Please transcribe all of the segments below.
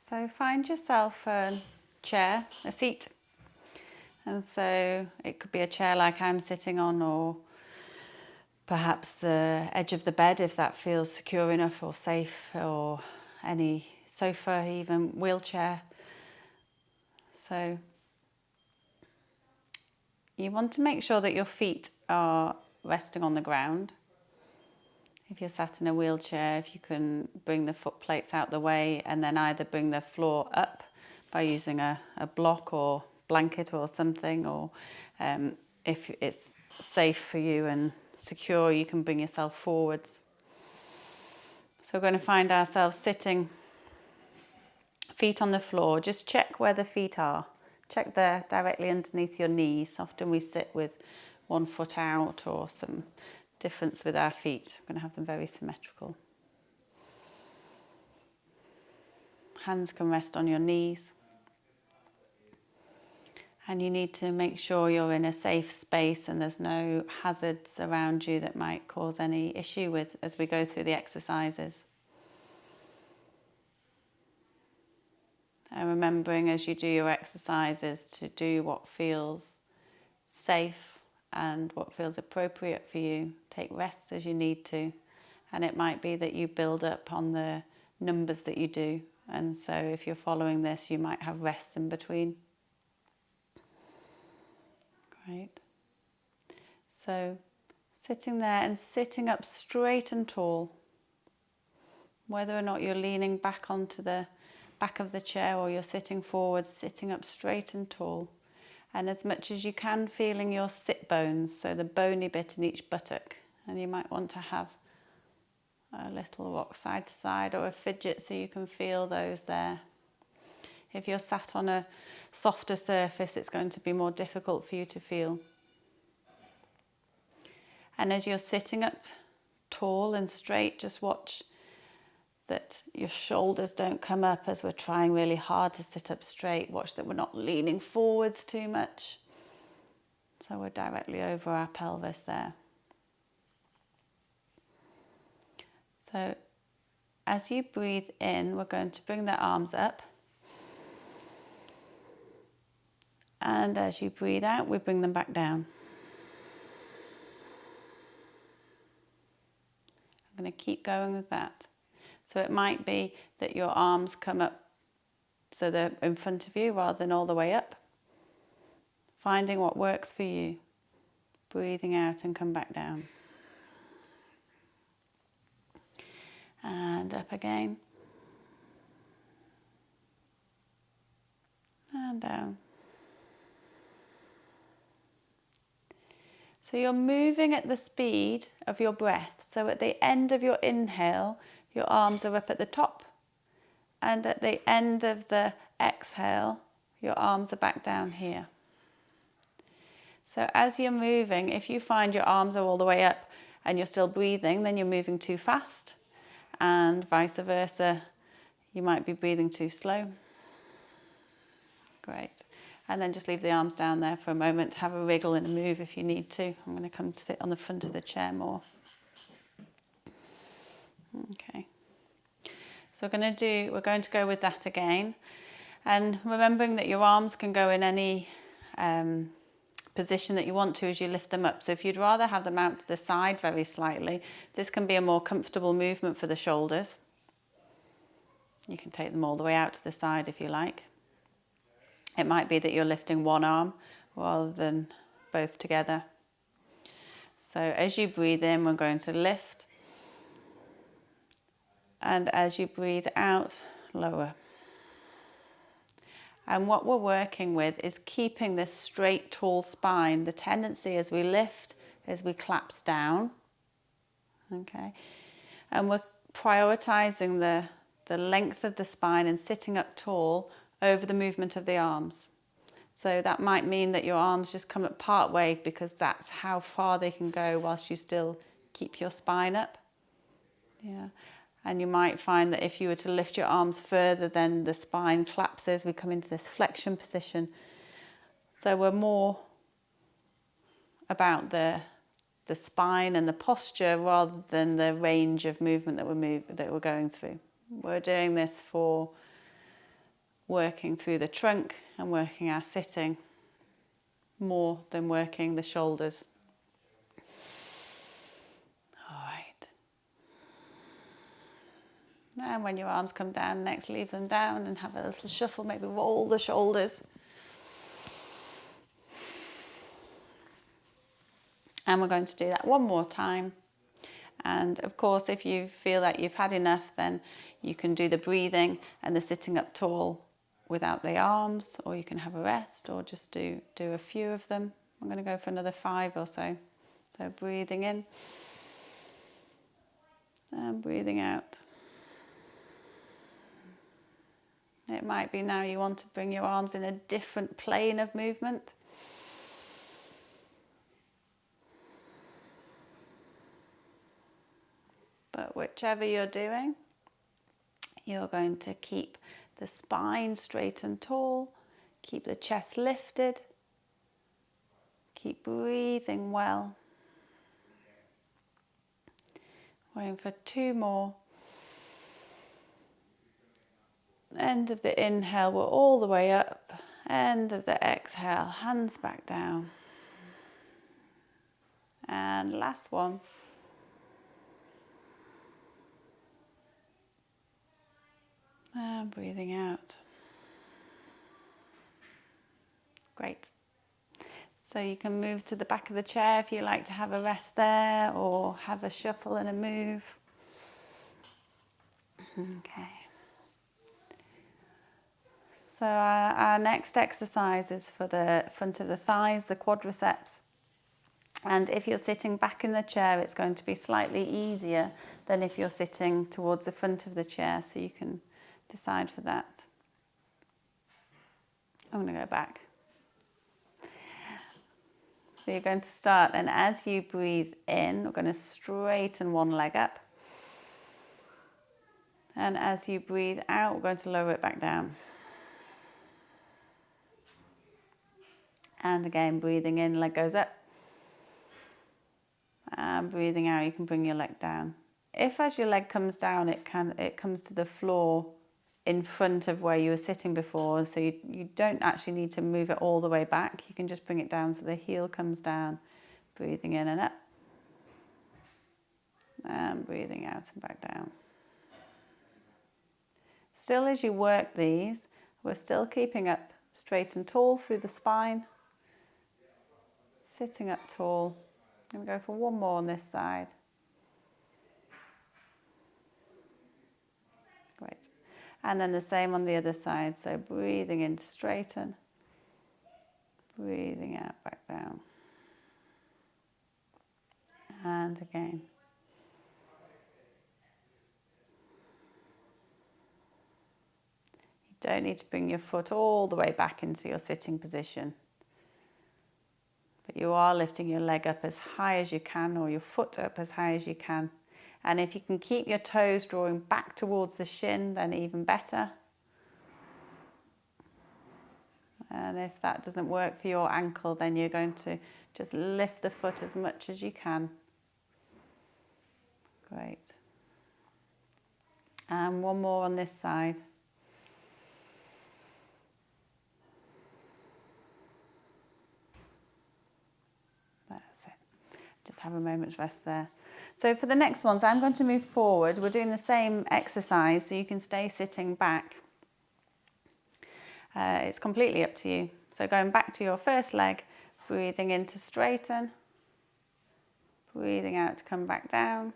So find yourself a chair, a seat. And so it could be a chair like I'm sitting on, or perhaps the edge of the bed if that feels secure enough or safe, or any sofa, even wheelchair. So you want to make sure that your feet are resting on the ground. If you're sat in a wheelchair, if you can bring the foot plates out the way and then either bring the floor up by using a block or blanket or something, or if it's safe for you and secure, you can bring yourself forwards. So we're going to find ourselves sitting, feet on the floor. Just check where the feet are. Check they're directly underneath your knees. Often we sit with one foot out or some difference with our feet. We're going to have them very symmetrical. Hands can rest on your knees. And you need to make sure you're in a safe space and there's no hazards around you that might cause any issue with as we go through the exercises. And remembering as you do your exercises to do what feels safe and what feels appropriate for you. Take rests as you need to. And it might be that you build up on the numbers that you do. And so if you're following this, you might have rests in between. Great. So sitting there and sitting up straight and tall. Whether or not you're leaning back onto the back of the chair or you're sitting forward, sitting up straight and tall. And as much as you can, feeling your sit bones, so the bony bit in each buttock. And you might want to have a little rock side to side or a fidget so you can feel those there. If you're sat on a softer surface, it's going to be more difficult for you to feel. And as you're sitting up tall and straight, just watch that your shoulders don't come up as we're trying really hard to sit up straight. Watch that we're not leaning forwards too much. So we're directly over our pelvis there. So as you breathe in, we're going to bring the arms up. And as you breathe out, we bring them back down. I'm going to keep going with that. So it might be that your arms come up so they're in front of you rather than all the way up. Finding what works for you. Breathing out and come back down. And up again. And down. So you're moving at the speed of your breath. So at the end of your inhale, your arms are up at the top. And at the end of the exhale, your arms are back down here. So as you're moving, if you find your arms are all the way up and you're still breathing, then you're moving too fast. And vice versa, you might be breathing too slow. Great. And then just leave the arms down there for a moment. Have a wriggle and a move if you need to. I'm going to come sit on the front of the chair more. Okay. So we're going to go with that again. And remembering that your arms can go in any position that you want to as you lift them up. So if you'd rather have them out to the side very slightly, this can be a more comfortable movement for the shoulders. You can take them all the way out to the side if you like. It might be that you're lifting one arm rather than both together. So as you breathe in, we're going to lift. And as you breathe out, lower. And what we're working with is keeping this straight, tall spine. The tendency as we lift is we collapse down. Okay. And we're prioritizing the length of the spine and sitting up tall over the movement of the arms. So that might mean that your arms just come up part way because that's how far they can go whilst you still keep your spine up. Yeah. And you might find that if you were to lift your arms further, then the spine collapses. We come into this flexion position. So we're more about the spine and the posture rather than the range of movement that we're going through. We're doing this for working through the trunk and working our sitting more than working the shoulders. All right. And when your arms come down next, leave them down and have a little shuffle, maybe roll the shoulders. And we're going to do that one more time. And of course, if you feel that you've had enough, then you can do the breathing and the sitting up tall without the arms, or you can have a rest, or just do a few of them. I'm going to go for another 5 or so. So breathing in and breathing out. It might be now you want to bring your arms in a different plane of movement. But whichever you're doing, you're going to keep the spine straight and tall, keep the chest lifted, keep breathing well. Waiting for 2 more. End of the inhale, we're all the way up. End of the exhale, hands back down. And last one. And breathing out. Great. So you can move to the back of the chair if you like to have a rest there, or have a shuffle and a move. Okay. So our next exercise is for the front of the thighs, the quadriceps. And if you're sitting back in the chair, it's going to be slightly easier than if you're sitting towards the front of the chair, so you can decide for that. I'm going to go back. So you're going to start, and as you breathe in, we're going to straighten one leg up. And as you breathe out, we're going to lower it back down. And again, breathing in, leg goes up. And breathing out, you can bring your leg down. If as your leg comes down, it comes to the floor in front of where you were sitting before, so you don't actually need to move it all the way back. You can just bring it down so the heel comes down. Breathing in and up. And breathing out and back down. Still, as you work these, we're still keeping up straight and tall through the spine. Sitting up tall. I'm going to go for one more on this side. Great. And then the same on the other side. So breathing in to straighten. Breathing out, back down. And again. You don't need to bring your foot all the way back into your sitting position. But you are lifting your leg up as high as you can, or your foot up as high as you can. And if you can keep your toes drawing back towards the shin, then even better. And if that doesn't work for your ankle, then you're going to just lift the foot as much as you can. Great. And one more on this side. That's it. Just have a moment's rest there. So for the next ones, I'm going to move forward. We're doing the same exercise, so you can stay sitting back. It's completely up to you. So going back to your first leg, breathing in to straighten, breathing out to come back down.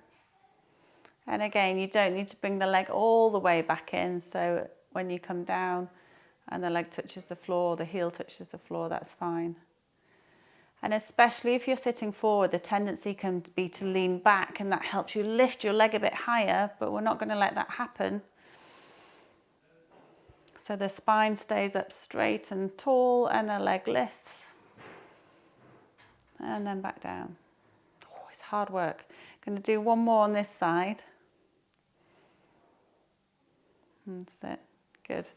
And again, you don't need to bring the leg all the way back in, so when you come down and the leg touches the floor, the heel touches the floor, that's fine. And especially if you're sitting forward, the tendency can be to lean back, and that helps you lift your leg a bit higher, but we're not going to let that happen. So the spine stays up straight and tall, and the leg lifts. And then back down. Oh, it's hard work. I'm going to do one more on this side. That's it. Good.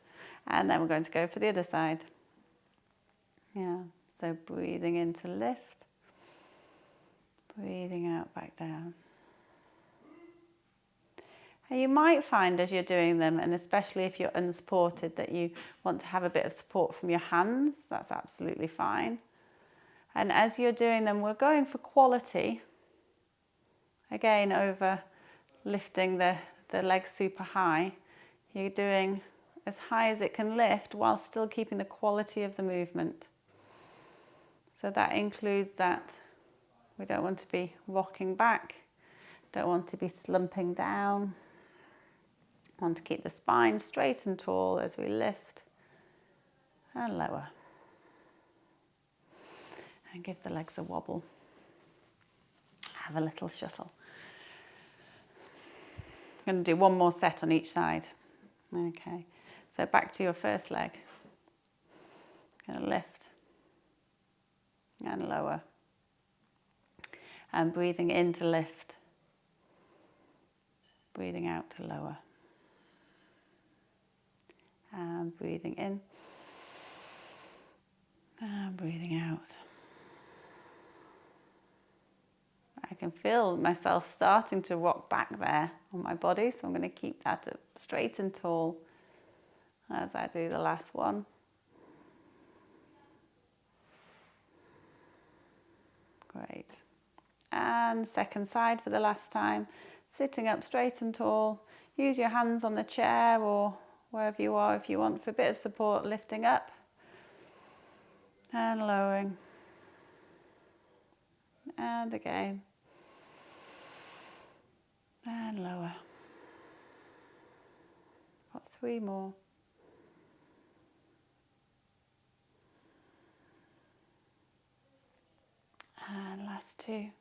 And then we're going to go for the other side. Yeah. So breathing in to lift. Breathing out, back down. And you might find as you're doing them, and especially if you're unsupported, that you want to have a bit of support from your hands. That's absolutely fine. And as you're doing them, we're going for quality. Again, over lifting the legs super high. You're doing as high as it can lift while still keeping the quality of the movement. So that includes that we don't want to be rocking back, don't want to be slumping down. Want to keep the spine straight and tall as we lift and lower. And give the legs a wobble. Have a little shuffle. I'm going to do one more set on each side. Okay, so back to your first leg. Going to lift and lower. And breathing in to lift. Breathing out to lower. And breathing in. And breathing out. I can feel myself starting to rock back there on my body, so I'm going to keep that up straight and tall as I do the last one. Great. And second side for the last time. Sitting up straight and tall. Use your hands on the chair or wherever you are if you want for a bit of support, lifting up and lowering. And again. And lower. Got 3 more. And last 2.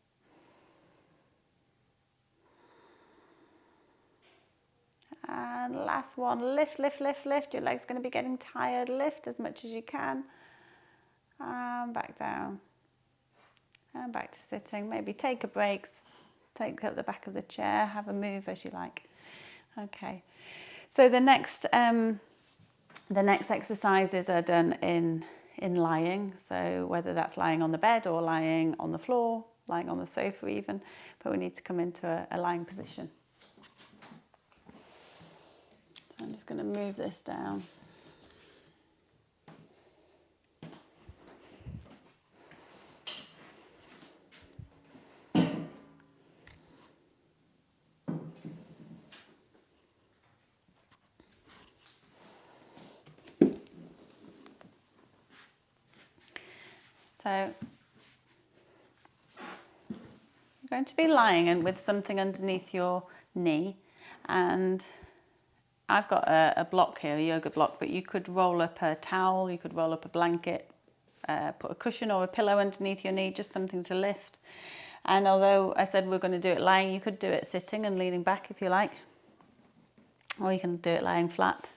And last one, lift, lift, lift, lift. Your leg's going to be getting tired. Lift as much as you can. And back down. And back to sitting. Maybe take a break. Take up the back of the chair. Have a move as you like. Okay. So the next exercises are done in lying. So whether that's lying on the bed or lying on the floor, lying on the sofa even. But we need to come into a lying position. I'm just going to move this down. So you're going to be lying and with something underneath your knee, and I've got a block here, a yoga block, but you could roll up a towel, you could roll up a blanket, put a cushion or a pillow underneath your knee, just something to lift. And although I said we're going to do it lying, you could do it sitting and leaning back if you like, or you can do it lying flat.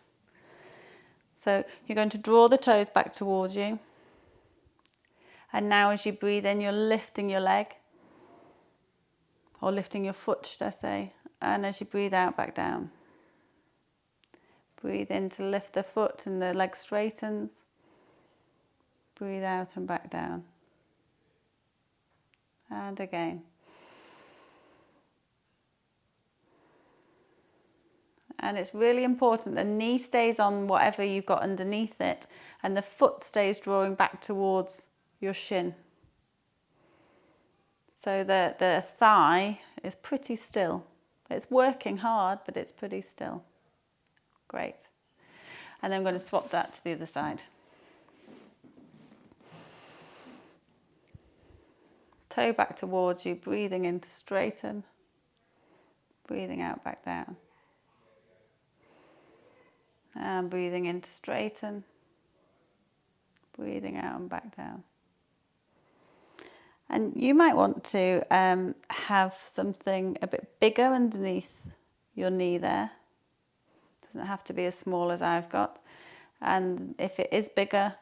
So you're going to draw the toes back towards you. And now as you breathe in, you're lifting your leg, or lifting your foot, should I say. And as you breathe out, back down. Breathe in to lift the foot and the leg straightens. Breathe out and back down. And again. And it's really important the knee stays on whatever you've got underneath it, and the foot stays drawing back towards your shin. So the thigh is pretty still. It's working hard, but it's pretty still. Great. And then I'm going to swap that to the other side. Toe back towards you, breathing in to straighten. Breathing out, back down. And breathing in to straighten. Breathing out and back down. And you might want to have something a bit bigger underneath your knee there. Doesn't have to be as small as I've got. And if it is bigger,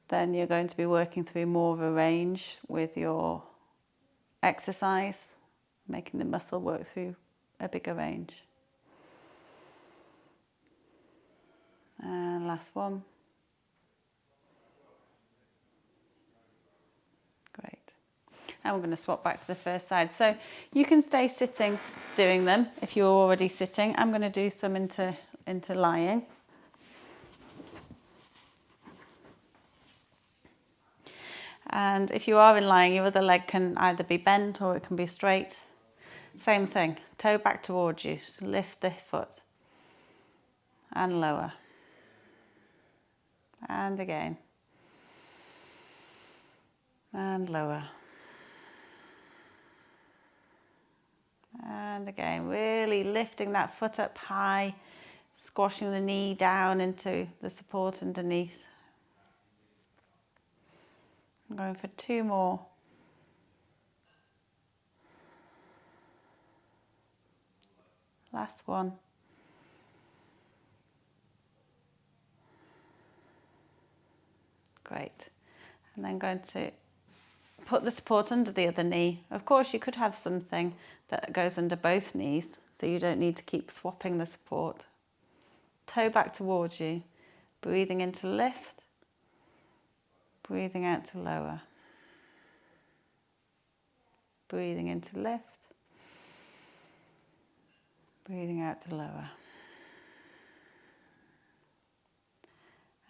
then you're going to be working through more of a range with your exercise, making the muscle work through a bigger range. And last one. Great. And we're going to swap back to the first side. So you can stay sitting doing them if you're already sitting. I'm going to do some into lying. And if you are in lying, your other leg can either be bent or it can be straight. Same thing, toe back towards you, just lift the foot and lower. And again. And lower. And again, really lifting that foot up high, squashing the knee down into the support underneath. I'm going for 2 more. Last one. Great. And then going to put the support under the other knee. Of course, you could have something that goes under both knees, so you don't need to keep swapping the support. Toe back towards you, breathing in to lift, breathing out to lower. Breathing in to lift, breathing out to lower.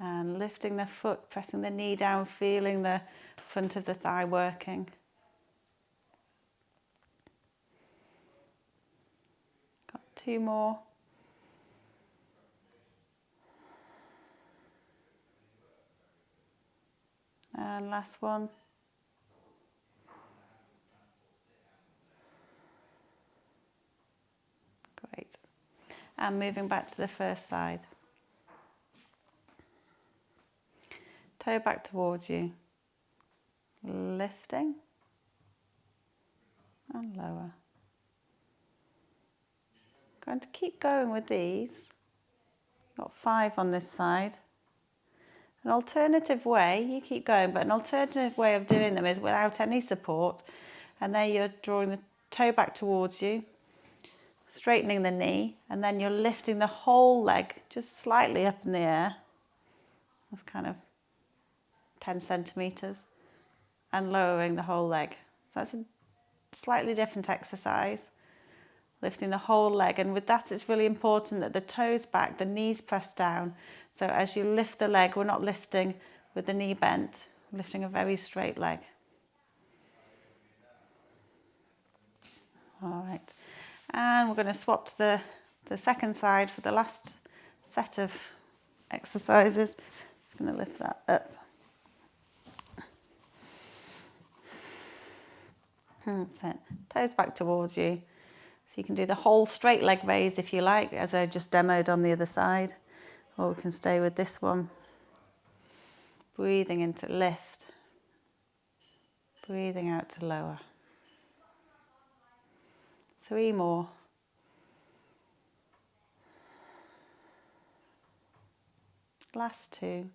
And lifting the foot, pressing the knee down, feeling the front of the thigh working. Got 2 more. And last one. Great. And moving back to the first side. Toe back towards you. Lifting and lower. Going to keep going with these. Got 5 on this side. An alternative way, you keep going, but an alternative way of doing them is without any support. And there you're drawing the toe back towards you, straightening the knee, and then you're lifting the whole leg just slightly up in the air. That's kind of 10 centimeters, and lowering the whole leg. So that's a slightly different exercise, lifting the whole leg. And with that, it's really important that the toes back, the knees pressed down. So as you lift the leg, we're not lifting with the knee bent, we're lifting a very straight leg. All right, and we're going to swap to the second side for the last set of exercises. Just going to lift that up. That's it. Toes back towards you. So you can do the whole straight leg raise if you like, as I just demoed on the other side. Or we can stay with this one. Breathing into lift. Breathing out to lower. 3 more. Last 2.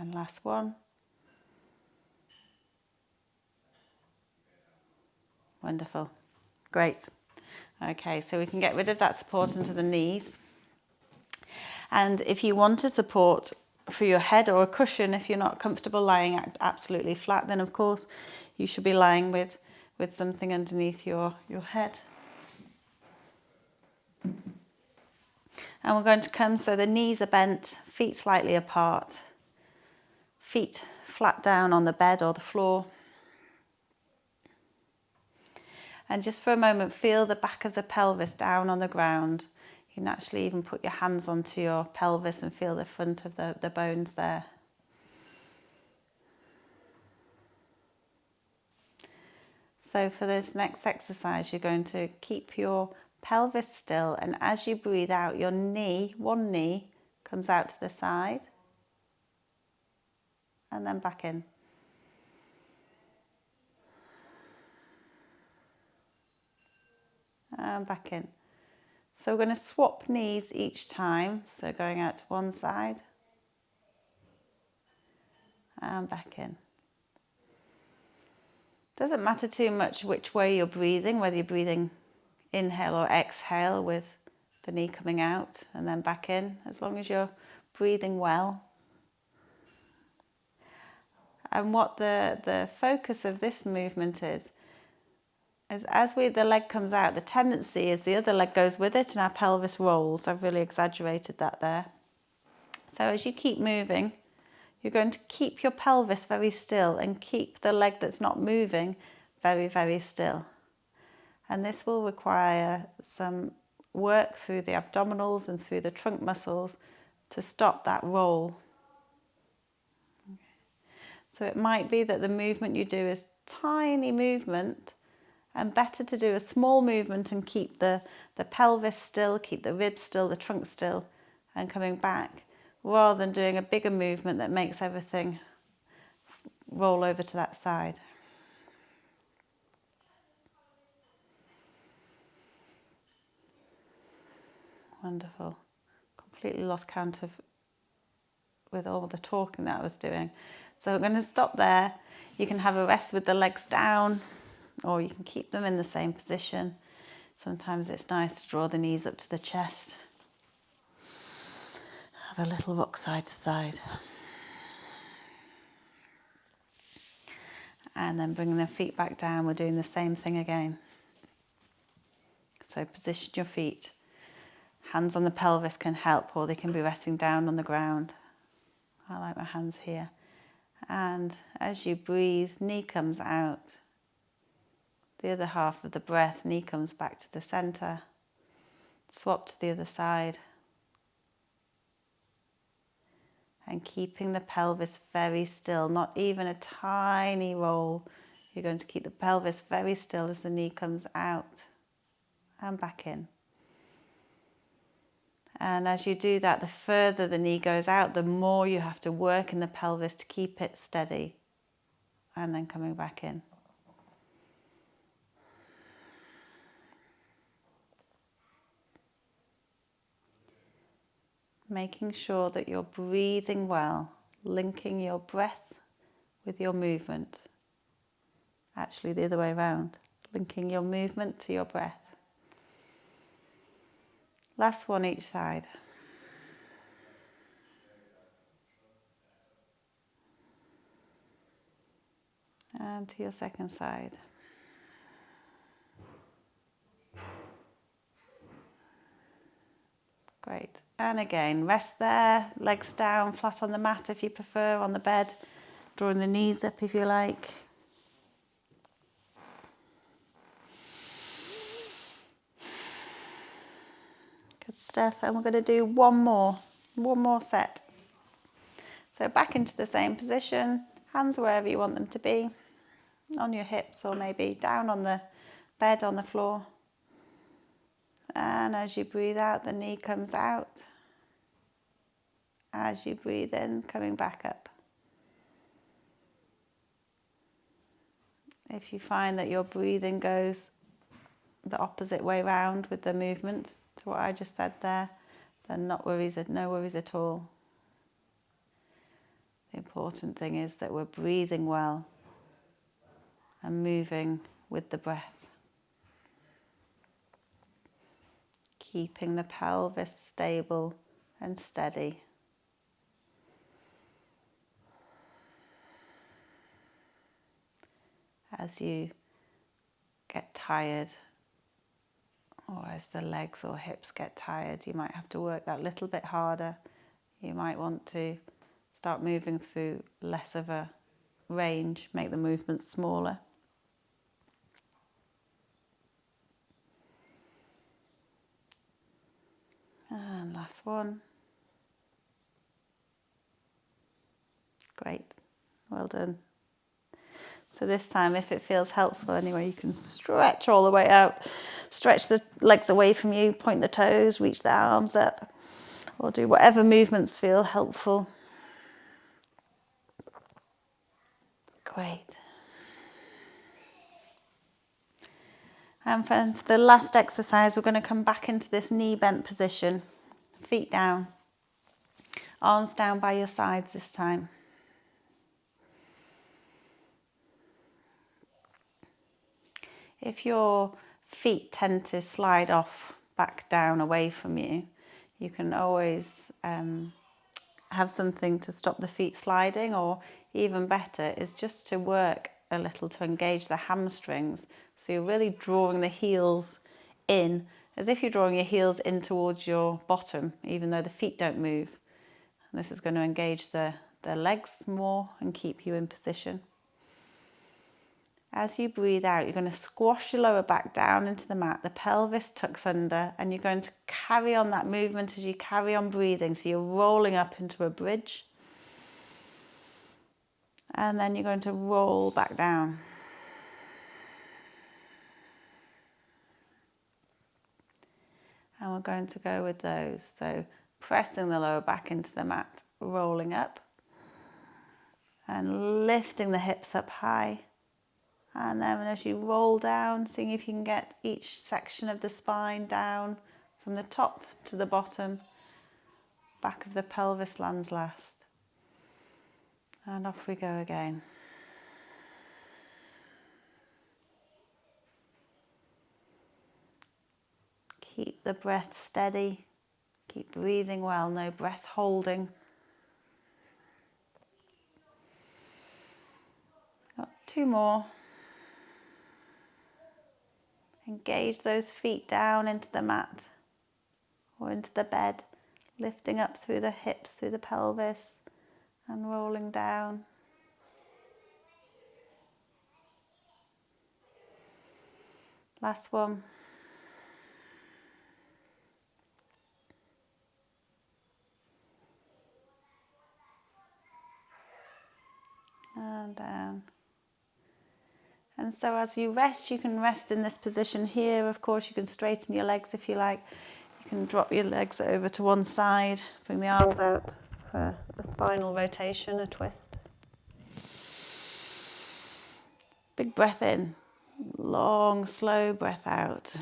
And last one. Wonderful. Great. Okay, so we can get rid of that support into the knees. And if you want a support for your head or a cushion, if you're not comfortable lying absolutely flat, then of course you should be lying with something underneath your head. And we're going to come so the knees are bent, feet slightly apart, feet flat down on the bed or the floor. And just for a moment, feel the back of the pelvis down on the ground. You can actually even put your hands onto your pelvis and feel the front of the bones there. So for this next exercise, you're going to keep your pelvis still, and as you breathe out, your knee, one knee, comes out to the side and then back in. And back in. So we're going to swap knees each time. So going out to one side and back in. Doesn't matter too much which way you're breathing, whether you're breathing inhale or exhale with the knee coming out and then back in, as long as you're breathing well. And what the focus of this movement is as the leg comes out, the tendency is the other leg goes with it and our pelvis rolls. I've really exaggerated that there. So as you keep moving, you're going to keep your pelvis very still and keep the leg that's not moving very, very still. And this will require some work through the abdominals and through the trunk muscles to stop that roll. So it might be that the movement you do is tiny movement, and better to do a small movement and keep the pelvis still, keep the ribs still, the trunk still, and coming back, rather than doing a bigger movement that makes everything roll over to that side. Wonderful. Completely lost count of with all the talking that I was doing. So I'm going to stop there. You can have a rest with the legs down, or you can keep them in the same position. Sometimes it's nice to draw the knees up to the chest. Have a little rock side to side. And then bringing the feet back down, we're doing the same thing again. So position your feet. Hands on the pelvis can help, or they can be resting down on the ground. I like my hands here. And as you breathe, knee comes out. The other half of the breath, knee comes back to the center. Swap to the other side. And keeping the pelvis very still, not even a tiny roll. You're going to keep the pelvis very still as the knee comes out and back in. And as you do that, the further the knee goes out, the more you have to work in the pelvis to keep it steady. And then coming back in. Making sure that you're breathing well, linking your breath with your movement. Actually, the other way around, linking your movement to your breath. Last one each side. And to your second side. Great. And again, rest there, legs down, flat on the mat if you prefer, on the bed, drawing the knees up if you like. Good stuff. And we're going to do one more set. So back into the same position, hands wherever you want them to be, on your hips or maybe down on the bed on the floor. And as you breathe out, the knee comes out. As you breathe in, coming back up. If you find that your breathing goes the opposite way round with the movement to what I just said there, then no worries at all. The important thing is that we're breathing well and moving with the breath. Keeping the pelvis stable and steady. As you get tired, or as the legs or hips get tired, you might have to work that little bit harder. You might want to start moving through less of a range, make the movements smaller. And last one. Great, well done. So this time, if it feels helpful anyway, you can stretch all the way out. Stretch the legs away from you, point the toes, reach the arms up, or do whatever movements feel helpful. Great. And for the last exercise, we're going to come back into this knee bent position. Feet down, arms down by your sides this time. If your feet tend to slide off back down away from you, you can always have something to stop the feet sliding, or even better is just to work a little to engage the hamstrings. So you're really drawing the heels in, as if you're drawing your heels in towards your bottom, even though the feet don't move. And this is going to engage the legs more and keep you in position. As you breathe out, you're going to squash your lower back down into the mat, the pelvis tucks under, and you're going to carry on that movement as you carry on breathing. So you're rolling up into a bridge, and then you're going to roll back down. And we're going to go with those. So pressing the lower back into the mat, rolling up, and lifting the hips up high. And then as you roll down, seeing if you can get each section of the spine down from the top to the bottom. Back of the pelvis lands last. And off we go again. Keep the breath steady. Keep breathing well, no breath holding. Got 2 more. Engage those feet down into the mat or into the bed, lifting up through the hips, through the pelvis, and rolling down. Last one. And down. And so as you rest, you can rest in this position here. Of course, you can straighten your legs if you like. You can drop your legs over to one side, bring the arms out for a spinal rotation, a twist. Big breath in, long, slow breath out.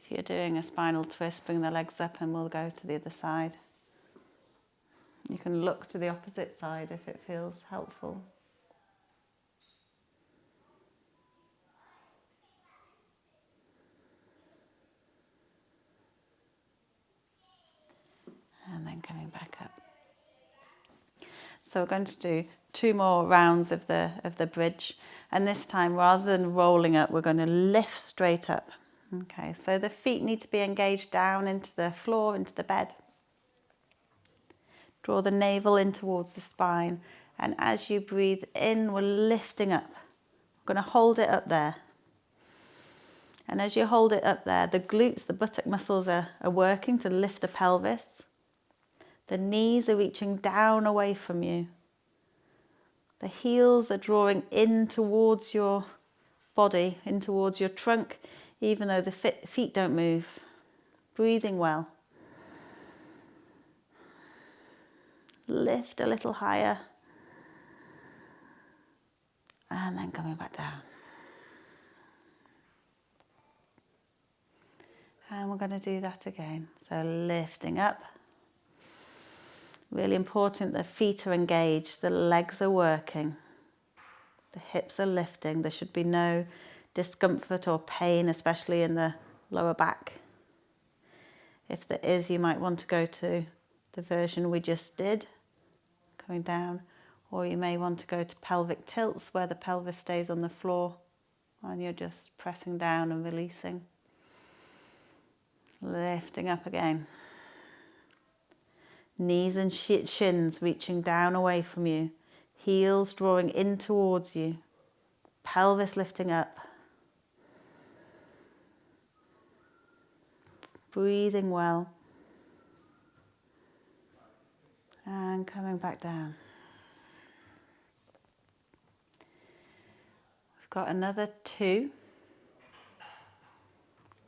If you're doing a spinal twist, bring the legs up and we'll go to the other side. You can look to the opposite side if it feels helpful. And then coming back up. So we're going to do 2 more rounds of the bridge. And this time, rather than rolling up, we're going to lift straight up. Okay, so the feet need to be engaged down into the floor, into the bed. Draw the navel in towards the spine. And as you breathe in, we're lifting up. We're going to hold it up there. And as you hold it up there, the glutes, the buttock muscles are working to lift the pelvis. The knees are reaching down away from you. The heels are drawing in towards your body, in towards your trunk, even though the feet don't move. Breathing well. Lift a little higher. And then coming back down. And we're going to do that again. So lifting up. Really important, the feet are engaged, the legs are working. The hips are lifting. There should be no discomfort or pain, especially in the lower back. If there is, you might want to go to the version we just did, coming down, or you may want to go to pelvic tilts where the pelvis stays on the floor and you're just pressing down and releasing. Lifting up again. Knees and shins reaching down away from you. Heels drawing in towards you. Pelvis lifting up. Breathing well. And coming back down. We've got another 2.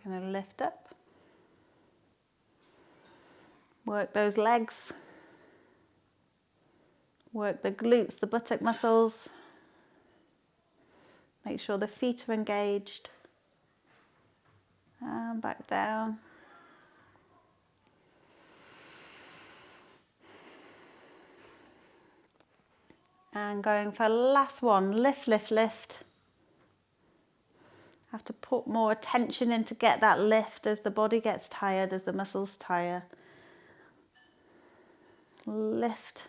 Going to lift up. Work those legs. Work the glutes, the buttock muscles. Make sure the feet are engaged. And back down. And going for last one. Lift, lift, lift. Have to put more attention in to get that lift as the body gets tired, as the muscles tire. Lift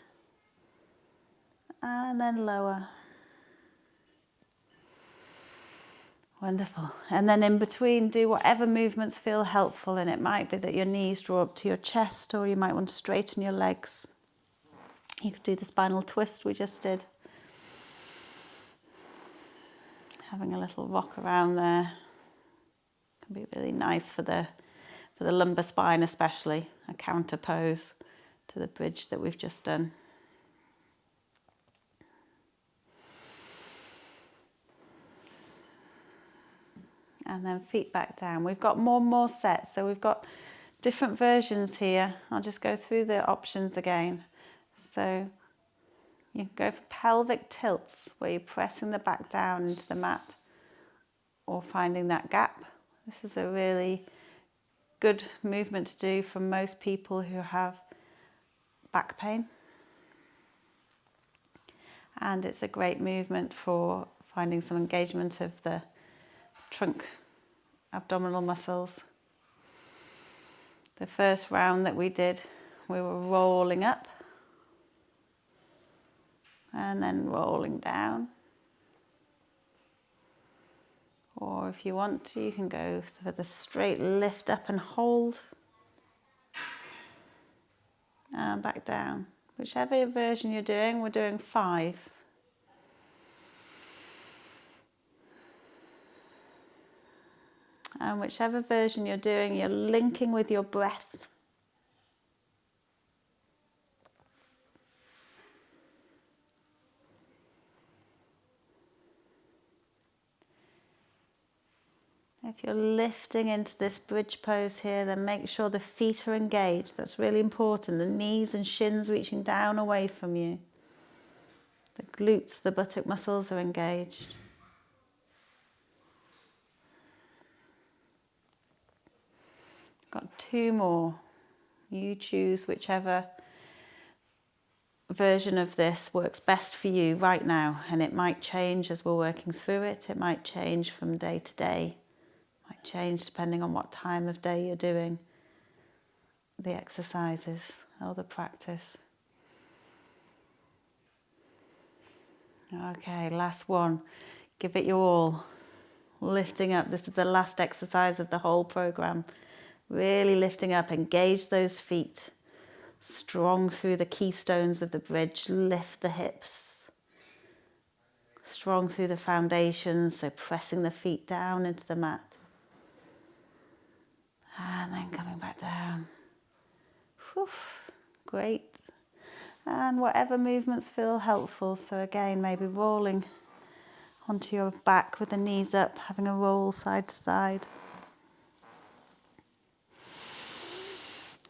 and then lower. Wonderful. And then in between, do whatever movements feel helpful, and it might be that your knees draw up to your chest, or you might want to straighten your legs. You could do the spinal twist we just did. Having a little rock around there can be really nice for the lumbar spine, especially a counter pose to the bridge that we've just done. And then feet back down. We've got more sets, so we've got different versions here. I'll just go through the options again. So you can go for pelvic tilts, where you're pressing the back down into the mat or finding that gap. This is a really good movement to do for most people who have back pain. And it's a great movement for finding some engagement of the trunk abdominal muscles. The first round that we did, we were rolling up and then rolling down. Or if you want to, you can go for the straight lift up and hold. And back down. Whichever version you're doing, we're doing 5. And whichever version you're doing, you're linking with your breath. If you're lifting into this bridge pose here, then make sure the feet are engaged. That's really important. The knees and shins reaching down away from you. The glutes, the buttock muscles are engaged. Got 2 more. You choose whichever version of this works best for you right now, and it might change as we're working through it. It might change from day to day. It might change depending on what time of day you're doing the exercises or the practice. Okay, last one. Give it your all. Lifting up. This is the last exercise of the whole program. Really lifting up. Engage those feet. Strong through the keystones of the bridge. Lift the hips. Strong through the foundations. So pressing the feet down into the mat. And then coming back down. Whew, great. And whatever movements feel helpful. So again, maybe rolling onto your back with the knees up, having a roll side to side.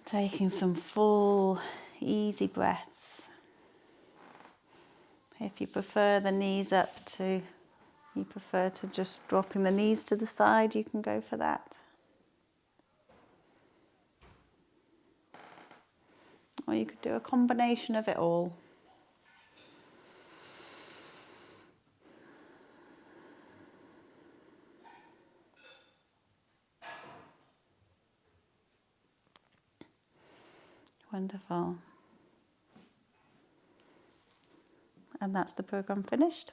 Taking some full, easy breaths. If you prefer the knees up to, you prefer to just dropping the knees to the side, you can go for that. Or you could do a combination of it all. Wonderful. And that's the program finished.